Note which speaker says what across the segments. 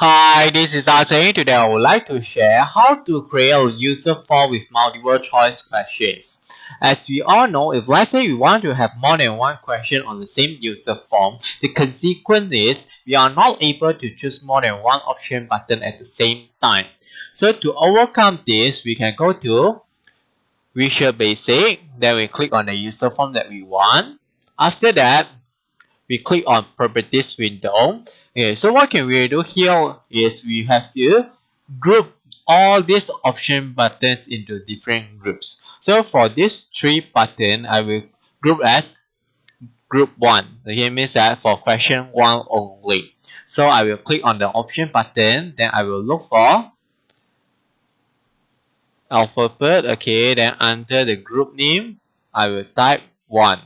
Speaker 1: Hi, this is Arthur. Today I would like to share how to create a user form with multiple choice questions. As we all know, if let's say we want to have more than one question on the same user form, the consequence is we are not able to choose more than one option button at the same time. So to overcome this, we can go to Visual Basic, then we click on the user form that we want. After that, we click on Properties window. Okay, so what can we do here is we have to group all these option buttons into different groups. So for this three button, I will group as group 1. Okay, means that for question 1 only. So I will click on the option button, then I will look for alphabet. Okay, then under the group name, I will type 1.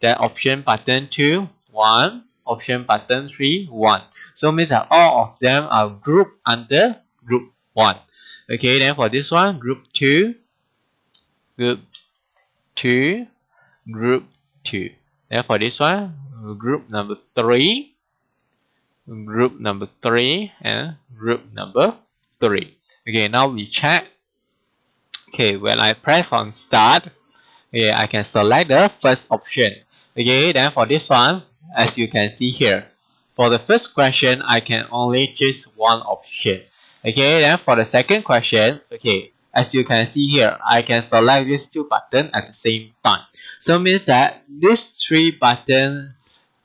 Speaker 1: Then option button 2, 1. Option button 3, 1. So means that all of them are grouped under group 1. Okay, then for this one, group 2, group 2, group 2. Then for this one, group number 3, group number 3, and group number 3. Okay, now we check. Okay, when I press on start, okay, I can select the first option. Okay, then for this one, as you can see here, for the first question, I can only choose one option. Okay, then for the second question, okay, as you can see here, I can select these two buttons at the same time. So it means that these three buttons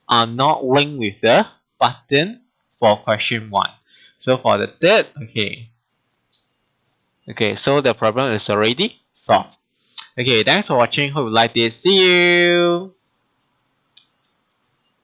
Speaker 1: are not linked with the button for question 1. So for the third, okay, so the problem is already solved. Okay, thanks for watching. Hope you like this. See you.